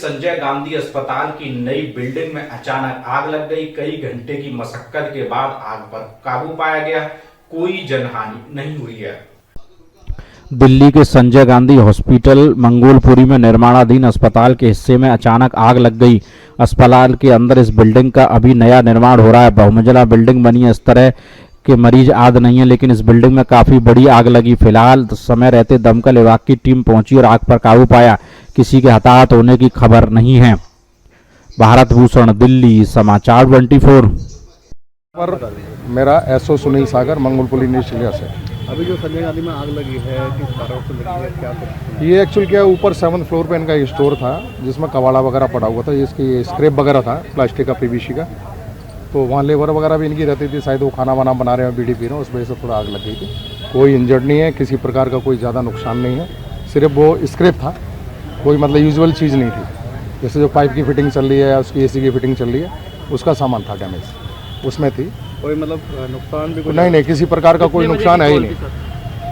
संजय गांधी अस्पताल की नई बिल्डिंग में अचानक आग लग गई। कई घंटे की मशक्कत के बाद आग पर काबू पाया गया। कोई जनहानि नहीं हुई है। दिल्ली के संजय गांधी हॉस्पिटल मंगोलपुरी में निर्माणाधीन अस्पताल के हिस्से में अचानक आग लग गई। अस्पताल के अंदर इस बिल्डिंग का अभी नया निर्माण हो रहा है। बहुमंजिला बिल्डिंग बनी है। इस तरह के मरीज आद नहीं है, लेकिन इस बिल्डिंग में काफी बड़ी आग लगी। फिलहाल समय रहते दमकल विभाग की टीम पहुंची और आग पर काबू पाया। किसी के हताहत होने की खबर नहीं है। भारत भूषण, दिल्ली, समाचार 24। पर मेरा एसओ सुनील सागर, मंगोलपुरी न्यूज़ से। अभी जो संजय गांधी में आग लगी है, किस कारण से लगी है, क्या कुछ? ये एक्चुअल क्या, ऊपर 7th फ्लोर पे इनका स्टोर था जिसमें कबाड़ा वगैरह पड़ा हुआ था। इसकी स्क्रैप वगैरह था, प्लास्टिक का, पीवीसी का। तो वहाँ लेबर वगैरह भी इनकी रहती थी, शायद वो खाना वाना बना रहे हैं, बीड़ी पी रहे हैं, उस वजह से थोड़ा आग लग गई थी। कोई इंजर्ड नहीं है, किसी प्रकार का कोई ज़्यादा नुकसान नहीं है। सिर्फ वो स्क्रैप था, कोई मतलब यूजुअल चीज़ नहीं थी। जैसे जो पाइप की फिटिंग चल रही है या उसकी एसी की फिटिंग चल रही है, उसका सामान था डैमेज, उसमें थी। कोई मतलब नुकसान भी? नहीं, किसी प्रकार का कोई नुकसान है ही नहीं।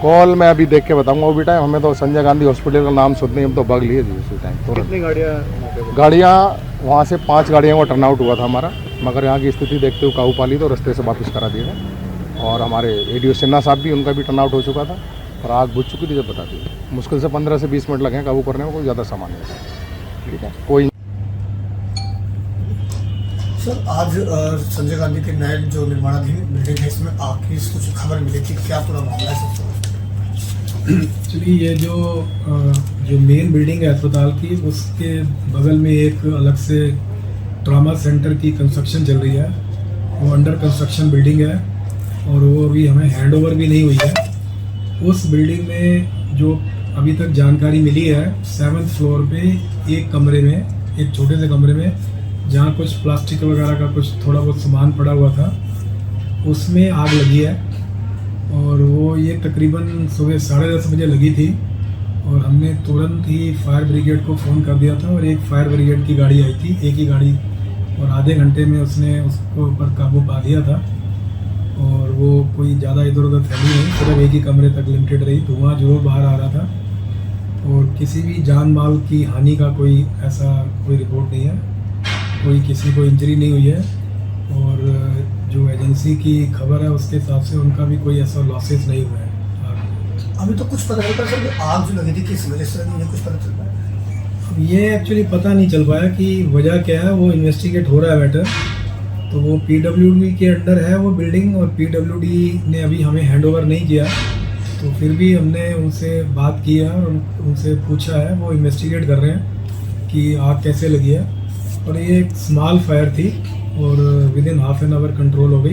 कॉल मैं अभी देख के बताऊंगा। वो भी टाइम हमें तो संजय गांधी हॉस्पिटल का नाम सुनते ही हम तो भाग लिए जी उसी टाइम। कितनी गाड़ियाँ वहाँ से 5 गाड़ियों का टर्नआउट हुआ था हमारा, मगर यहाँ की स्थिति देखते हुए काबू पा ली तो रास्ते से वापस करा दिए गए। और हमारे एडीओ सिन्हा साहब भी, उनका भी टर्नआउट हो चुका था और आग बुझ चुकी थी जब बता दी। मुश्किल से 15 से 20 मिनट लगे हैं काबू करने में, कोई ज़्यादा सामान नहीं था। ठीक है, कोई सर, आज संजय गांधी के नए जो निर्माणाधीन बिल्डिंग है, इसमें आग की कुछ खबर मिली थी, क्या पूरा मामला है? एक्चुअली ये जो मेन बिल्डिंग है अस्पताल की, उसके बगल में एक अलग से ट्रॉमा सेंटर की कंस्ट्रक्शन चल रही है। वो अंडर कंस्ट्रक्शन बिल्डिंग है और वो अभी हमें हैंडओवर भी नहीं हुई है। उस बिल्डिंग में जो अभी तक जानकारी मिली है, 7th फ्लोर पे एक कमरे में, एक छोटे से कमरे में, जहाँ कुछ प्लास्टिक वगैरह का कुछ थोड़ा बहुत सामान पड़ा हुआ था, उसमें आग लगी है। और वो ये तकरीबन सुबह 10:30 बजे लगी थी और हमने तुरंत ही फायर ब्रिगेड को फ़ोन कर दिया था और एक फायर ब्रिगेड की गाड़ी आई थी, एक ही गाड़ी, और आधे घंटे में उसने उसको ऊपर काबू पा लिया था। और वो कोई ज़्यादा इधर उधर फैली नहीं, सिर्फ एक ही कमरे तक लिमिटेड रही। धुआं जरूर बाहर आ रहा था और किसी भी जान माल की हानि का कोई ऐसा कोई रिपोर्ट नहीं है। कोई किसी को इंजरी नहीं हुई है और जो एजेंसी की खबर है उसके हिसाब से उनका भी कोई ऐसा लॉसेस नहीं हुआ है। अभी तो कुछ पता नहीं पड़ा सर, आग जो लगी थी किस वजह से, ये कुछ पता चल पाया? अब ये एक्चुअली पता नहीं चल पाया कि वजह क्या है, वो इन्वेस्टिगेट हो रहा है मैटर। तो वो PWD के अंडर है वो बिल्डिंग और PWD ने अभी हमें हैंडओवर नहीं किया। तो फिर भी हमने उनसे बात की है और उनसे पूछा है, वो इन्वेस्टिगेट कर रहे हैं कि आग कैसे लगी है। और ये एक स्मॉल फायर थी और within half an hour control हो गई।